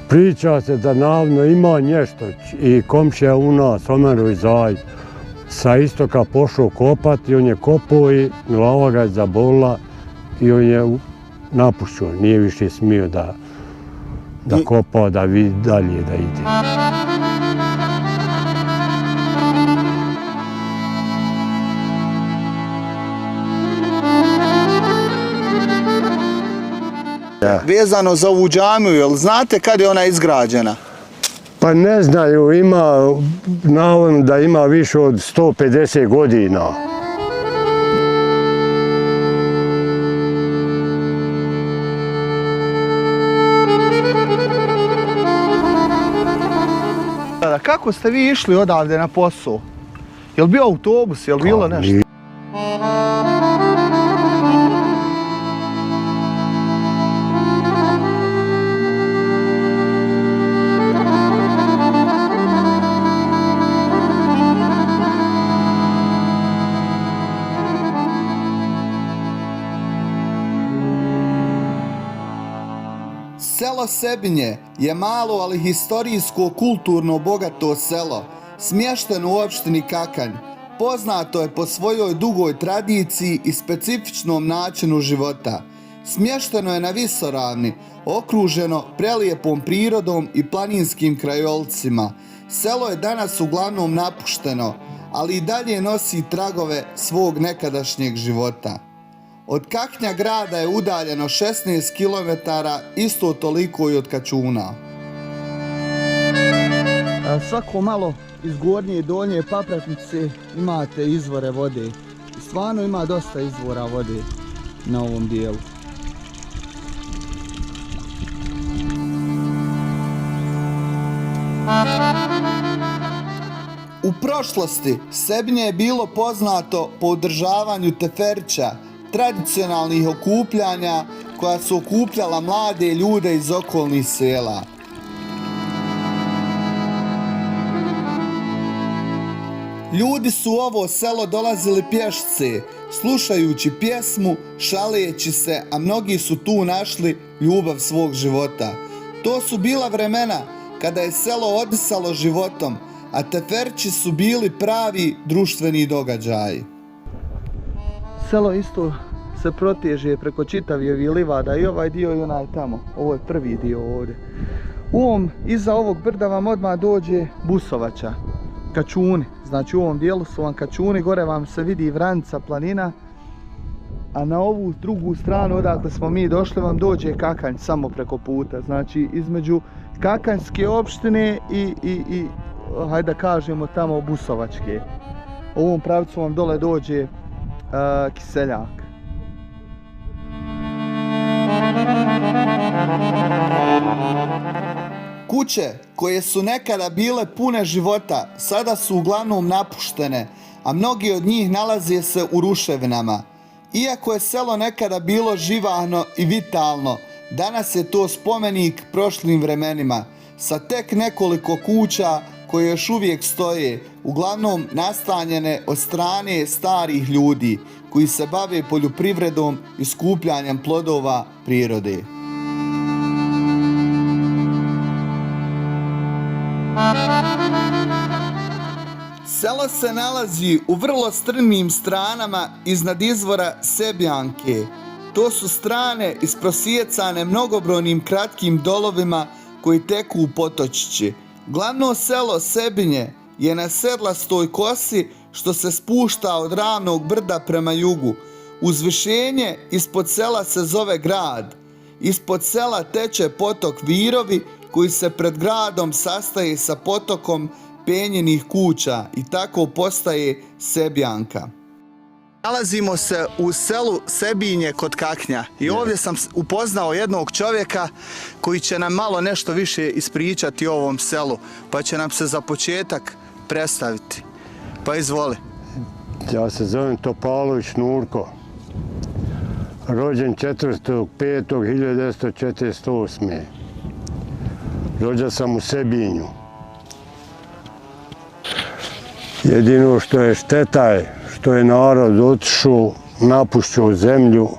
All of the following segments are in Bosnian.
Priča se da navodno ima nešto i komšija u nas, Omerović Zaj, sa istoka pošao kopati, on je kopao i glava ga je zabolila i on je napušio, nije više smio da kopa, da vidi dalje da ide. Vezano za ovu džamiju, jel znate kad je ona izgrađena? Pa ne znaju, ima, navodno da ima više od 150 godina. Kako ste vi išli odavde na posao? Jel bio autobus, jel bilo nešto? Selo Sebinje je malo, ali historijsko, kulturno bogato selo, smješteno u opštini Kakanj. Poznato je po svojoj dugoj tradiciji i specifičnom načinu života. Smješteno je na visoravni, okruženo prelijepom prirodom i planinskim krajolicima. Selo je danas uglavnom napušteno, ali i dalje nosi tragove svog nekadašnjeg života. Od Kaknja grada je udaljeno 16 km, isto toliko i od Kačuna. Svako malo iz Gornje i Donje Papratice imate izvore vode. Stvarno ima dosta izvora vode na ovom dijelu. U prošlosti Sebinje je bilo poznato po održavanju teferića, tradicionalnih okupljanja koja su okupljala mlade ljude iz okolnih sela. Ljudi su u ovo selo dolazili pješce, slušajući pjesmu, šaleći se, a mnogi su tu našli ljubav svog života. To su bila vremena kada je selo odisalo životom, a teferići su bili pravi društveni događaji. Selo isto se proteže preko čitavih livada, i ovaj dio i onaj tamo. Ovo je prvi dio ovdje. Iza ovog brda vam odmah dođe Busovača, Kačuni. Znači u ovom dijelu su vam Kačuni, gore vam se vidi Vranica planina, a na ovu drugu stranu odakle smo mi došli vam dođe Kakanj samo preko puta. Znači između Kakanjske opštine i hajde da kažemo tamo Busovačke. U ovom pravcu vam dole dođe Kiseljak. Kuće koje su nekada bile pune života sada su uglavnom napuštene, a mnogi od njih nalaze se u ruševinama. Iako je selo nekada bilo živahno i vitalno, danas je to spomenik prošlim vremenima, sa tek nekoliko kuća koje još uvijek stoje, uglavnom nastanjene od strane starih ljudi koji se bave poljoprivredom i skupljanjem plodova prirode. Selo se nalazi u vrlo strmim stranama iznad izvora Sebjanke. To su strane isprosjecane mnogobrojnim kratkim dolovima koji teku u potočići. Glavno selo Sebinje je na sedlastoj kosi što se spušta od ravnog brda prema jugu. Uzvišenje ispod sela se zove grad. Ispod sela teče potok Virovi koji se pred gradom sastaje sa potokom penjenih kuća i tako postaje Sebjanka. Nalazimo se u selu Sebinje kod Kaknja i ovdje sam upoznao jednog čovjeka koji će nam malo nešto više ispričati o ovom selu, pa će nam se za početak predstaviti. Pa izvoli. Ja se zovem Topalović Nurko, rođen 4.5.1948. Rođen sam u Sebinju. Jedino što je šteta je što je narod otišao, napušćao zemlju.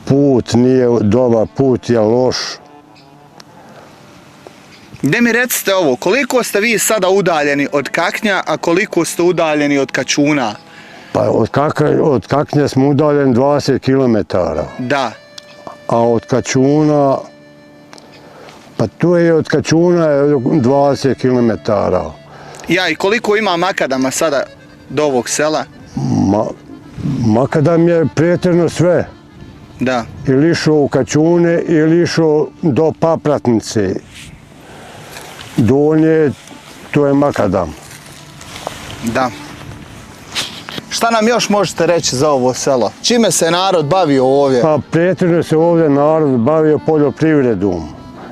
Put nije dobar, put je loš. Gde mi recite ovo, koliko ste vi sada udaljeni od Kaknja, a koliko ste udaljeni od Kačuna? Pa od Kaknja smo udaljeni 20 km. Da. A od Kačuna, pa tu je od Kačuna 20 km. Ja, i koliko ima makadama sada do ovog sela? Makadam je pretežno sve. Da. Ili išao u Kačune, ili išao do Papratnice. Donje, to je makadam. Da. Šta nam još možete reći za ovo selo? Čime se narod bavio ovdje? Pa pretežno se ovdje narod bavio poljoprivredom.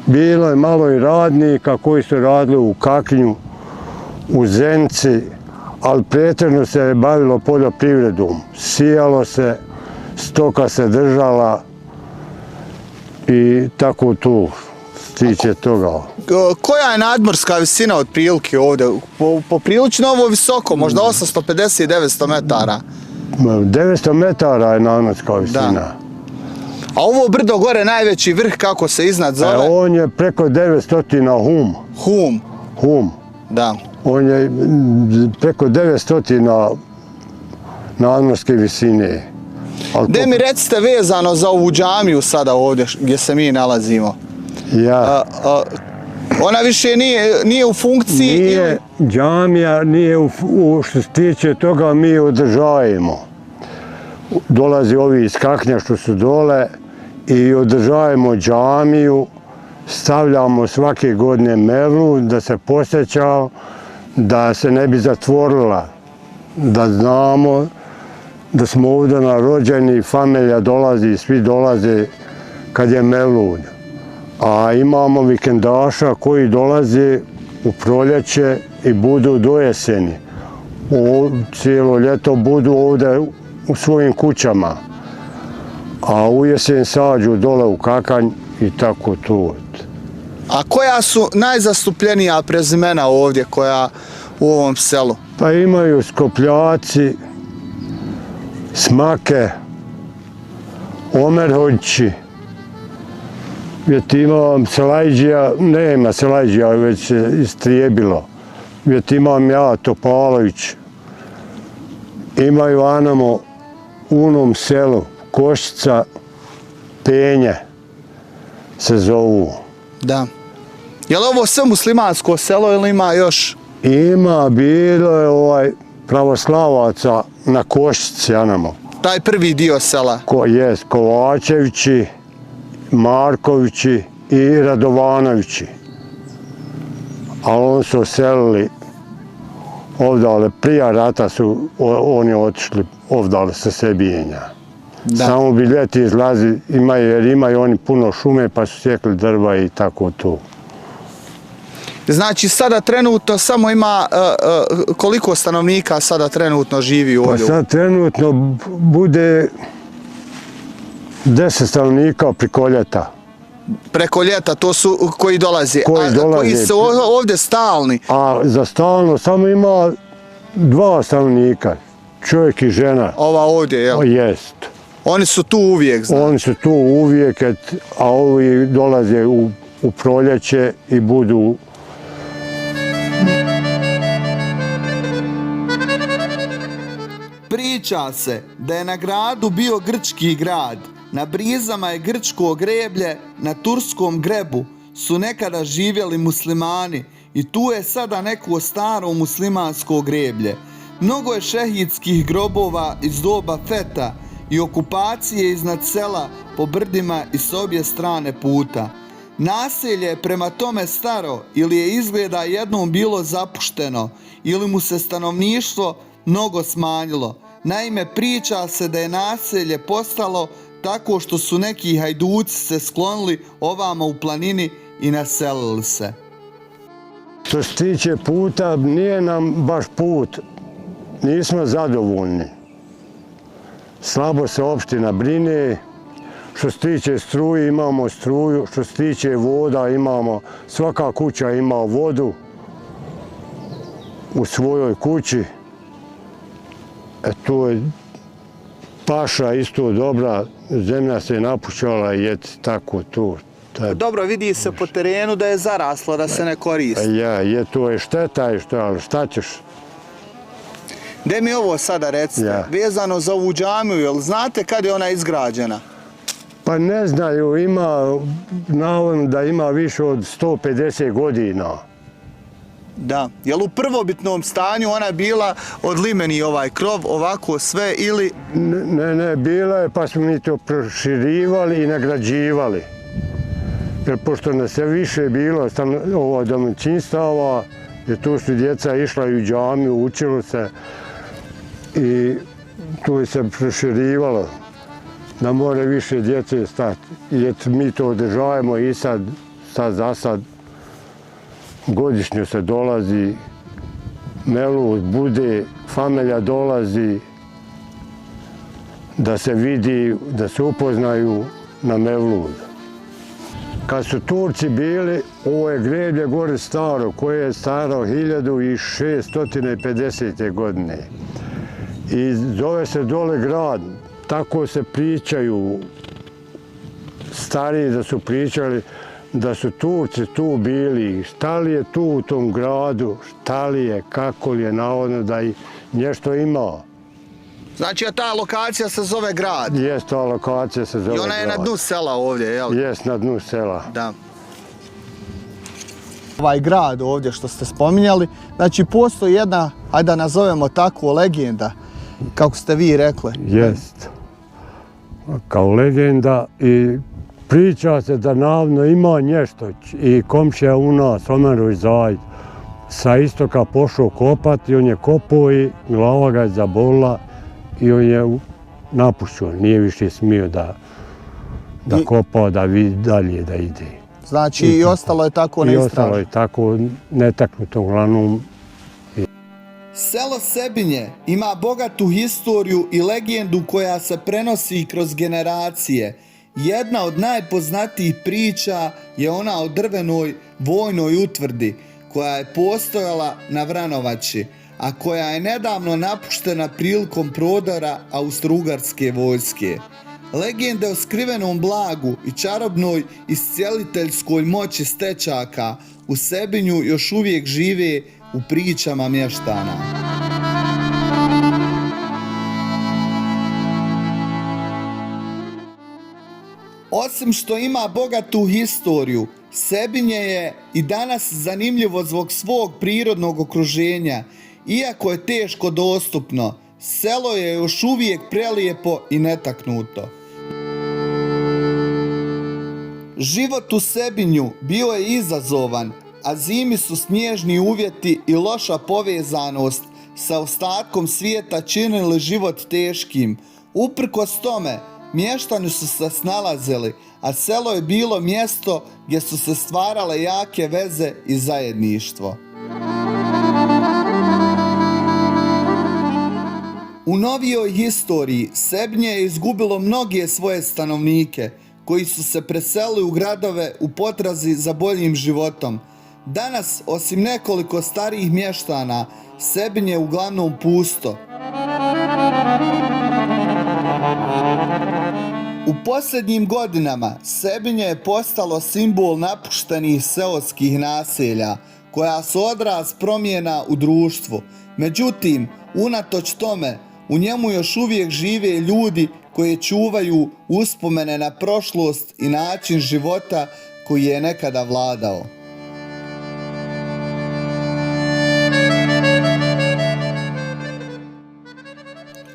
Bilo je malo i radnika koji su radili u Kaknju, u Zenci, ali pretežno se bavilo poljoprivredom. Sijalo se, stoka se držala i tako tu stiče toga. Koja je nadmorska visina otprilike ovdje? Poprilično ovo visoko, možda 850-900 metara. 900 metara je nadmorska visina. Da. A ovo brdo gore, najveći vrh, kako se iznad zove? On je preko 900 hum. Hum. Hum. Da. On je preko 900 nadmorske visine. Gde mi recite vezano za ovu džamiju sada ovdje gdje se mi nalazimo? Ja. Ona više nije u funkciji? Nije, džamija nije što se tiče toga mi održajemo. Dolazi ovi iz Kaknja što su dole i održajemo džamiju, stavljamo svake godine mevlu da se posjeća, da se ne bi zatvorila, da znamo da smo ovdje narođeni, familija dolazi, svi dolaze kad je mevlud. A imamo vikendaša koji dolaze u proljeće i budu do jeseni. Cijelo ljeto budu ovdje u svojim kućama. A u jesen sađu dole u Kakanj i tako tu. A koja su najzastupljenija prezimena ovdje koja u ovom selu? Pa imaju Skopljaci, Smake, Omerhođći, imam Selajđija, nema Selajđija, već istrijebilo. Imam ja, Topalović. Imaju Anamo u onom selu, Koščica, Penje se zovu. Da. Je li ovo sve muslimansko selo ili ima još? Ima, bilo je pravoslavaca na Koščici, Anamo. Taj prvi dio sela? Jest, Kovačevići, Markovići i Radovanovići. Ali oni su oselili ovdje, prije rata su oni otišli ovdje sa Sebijenja. Samo bi ljeti izlazi, jer imaju oni puno šume pa su sjekli drva i tako to. Znači sada trenutno samo ima, koliko stanovnika sada trenutno živi ovdje? Pa sad trenutno bude 10 stanovnika preko ljeta. Preko ljeta, to su koji dolaze? Koji su ovdje stalni? A za stalno samo ima 2 stanovnika, čovjek i žena. Ova ovdje, jel? Jest. Oni su tu uvijek, znači? Oni su tu uvijek, a ovi dolaze u proljeće i budu... Priča se da je na gradu bio grčki grad. Na brizama je grčko greblje, na turskom grebu su nekada živjeli muslimani i tu je sada neko staro muslimansko greblje. Mnogo je šehidskih grobova iz doba feta i okupacije iznad sela po brdima i s obje strane puta. Naselje je prema tome staro ili je izgleda jednom bilo zapušteno ili mu se stanovništvo mnogo smanjilo. Naime, priča se da je naselje postalo tako što su neki hajduci se sklonili ovamo u planini i naselili se. Što se tiče puta, nije nam baš put, nismo zadovoljni. Slabo se opština brine, što se tiče struje imamo struju, što se tiče voda imamo, svaka kuća ima vodu u svojoj kući. Tu je paša isto dobra, zemlja se napušala i tako tu. Dobro, vidi se po terenu da je zaraslo, da se ne koristi. To je šteta i ali šta ćeš? Gde mi ovo sada recite, vezano za ovu džamiju, jel znate kad je ona izgrađena? Pa ne znaju, navodno da ima više od 150 godina. Da, jel u prvobitnom stanju ona bila od limeni ovaj krov, ovako sve ili... Ne, bila je pa smo mi to proširivali i nagrađivali. Jer pošto nas je više bilo domaćinstava, jer tu su djeca išla i u džamiju, učilo se i tu se proširivalo da more više djece stati. I mi to održavamo i sad za sad godišnjo se dolazi, Mevlud bude, familija dolazi da se vidi, da se upoznaju na Mevlud. Kad su Turci bili, ovo je greblje gore staro, koje je staro 1650. godine. I zove se dole grad, tako se pričaju, stariji da su pričali da su Turci tu bili, šta li je tu u tom gradu, šta li je, kako li je, navodno da i nešto ima. Znači, a ta lokacija se zove grad? Jes, ta lokacija se zove grad. I ona je na dnu sela ovdje, jel? Jes, na dnu sela. Da. Ovaj grad ovdje što ste spominjali, znači postoji jedna, ajde da nazovemo tako, legenda, kako ste vi rekli. Jest. Kao legenda i priča se da navodno ima nešto i komšija u nas, Omerović Zajt, sa istoka pošao kopati, on je kopao i glava ga je zabolila i on je napušio, nije više smio da kopa, da dalje da ide. Znači i ostalo je tako neistraženo. I ostalo je tako netaknuto, uglavnom. Selo Sebinje ima bogatu historiju i legendu koja se prenosi kroz generacije. Jedna od najpoznatijih priča je ona o drvenoj vojnoj utvrdi koja je postojala na Vranovači, a koja je nedavno napuštena prilikom prodora austrougarske vojske. Legende o skrivenom blagu i čarobnoj iscijeliteljskoj moći stečaka u Sebinju još uvijek žive u pričama mještana. Osim što ima bogatu historiju, Sebinje je i danas zanimljivo zbog svog prirodnog okruženja. Iako je teško dostupno, selo je još uvijek prelijepo i netaknuto. Život u Sebinju bio je izazovan, a zimi su snježni uvjeti i loša povezanost sa ostatkom svijeta činili život teškim. Uprkos tome, mještani su se snalazili, a selo je bilo mjesto gdje su se stvarale jake veze i zajedništvo. U novijoj historiji Sebinje je izgubilo mnoge svoje stanovnike koji su se preselili u gradove u potrazi za boljim životom. Danas, osim nekoliko starijih mještana, Sebinje je uglavnom pusto. U posljednjim godinama Sebinje je postalo simbol napuštenih seoskih naselja, koja su odraz promjena u društvu. Međutim, unatoč tome, u njemu još uvijek žive ljudi koji čuvaju uspomene na prošlost i način života koji je nekada vladao.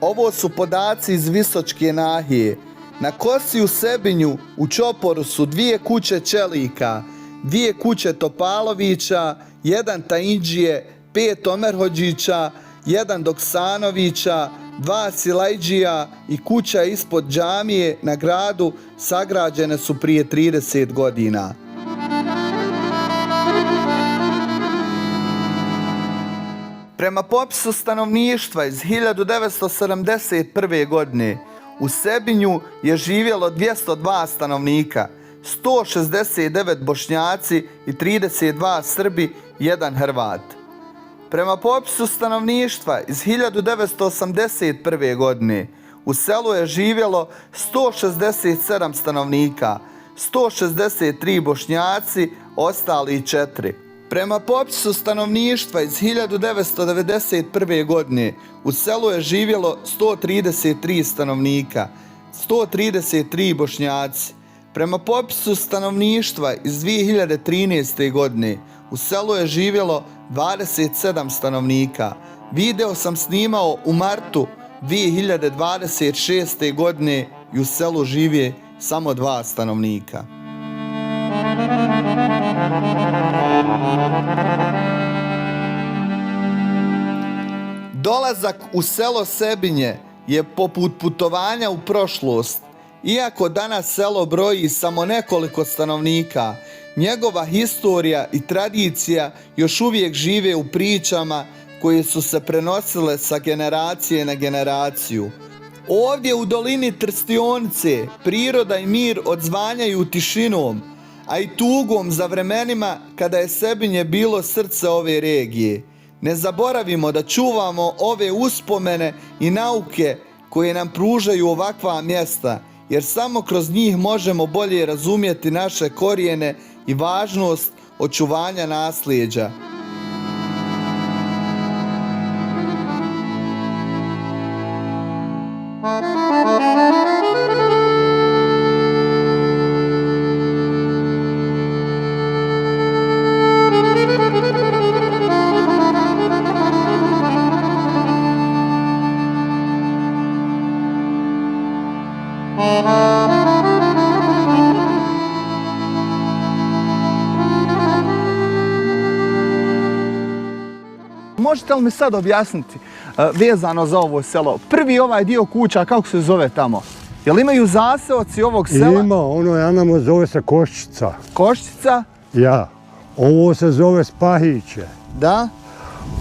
Ovo su podaci iz Visočke nahije. Na kosi u Sebinju u čoporu su 2 kuće Čelika, 2 kuće Topalovića, 1 Taindžije, 5 Omerhodžića, 1 Doksanovića, 2 Silajđija i kuća ispod džamije na gradu sagrađene su prije 30 godina. Prema popisu stanovništva iz 1971. godine u Sebinju je živjelo 202 stanovnika, 169 Bošnjaci i 32 Srbi, 1 Hrvat. Prema popisu stanovništva iz 1981. godine u selu je živjelo 167 stanovnika, 163 Bošnjaci, ostali 4. Prema popisu stanovništva iz 1991. godine u selu je živjelo 133 stanovnika, 133 Bošnjaci. Prema popisu stanovništva iz 2013. godine u selu je živjelo 27 stanovnika. Video sam snimao u martu 2026. godine i u selu žive samo 2 stanovnika. Dolazak u selo Sebinje je poput putovanja u prošlost. Iako danas selo broji samo nekoliko stanovnika, njegova historija i tradicija još uvijek žive u pričama koje su se prenosile sa generacije na generaciju. Ovdje u dolini Trstionice priroda i mir odzvanjaju tišinom, a i tugom za vremenima kada je Sebinje bilo srce ove regije. Ne zaboravimo da čuvamo ove uspomene i nauke koje nam pružaju ovakva mjesta, jer samo kroz njih možemo bolje razumjeti naše korijene i važnost očuvanja nasljeđa. Možete li mi sad objasniti vezano za ovo selo? Prvi ovaj dio kuća, kako se zove tamo? Jel imaju zaseoci ovog sela? Ima, ono Janamo zove se Koščica. Koščica? Ja. Ovo se zove Spahiće. Da?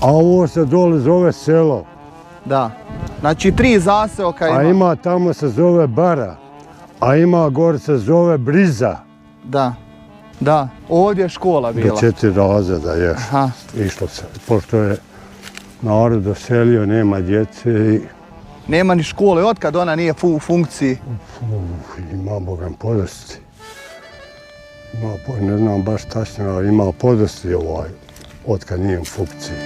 A ovo se dole zove selo. Da. Znači 3 zaseoka ima. A ima tamo se zove Bara. A ima gore se zove Briza. Da. Da. Ovdje je škola bila. Do 4 razreda još. Aha. Išlo se. Pošto je narod doselio, nema djece i... Nema ni škole. Otkad ona nije u funkciji? Ima Bogam podosti. Ne znam baš tačno, ali ima podosti otkad nije u funkciji.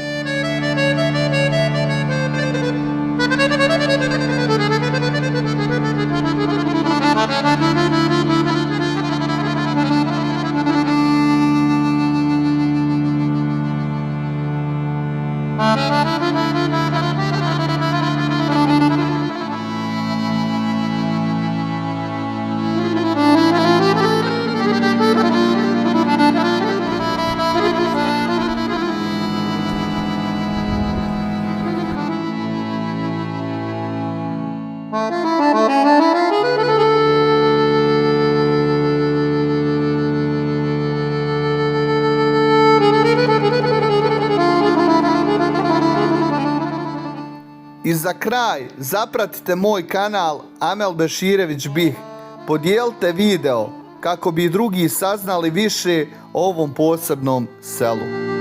I za kraj, zapratite moj kanal Amel Beširević Bih. Podijelite video kako bi drugi saznali više o ovom posebnom selu.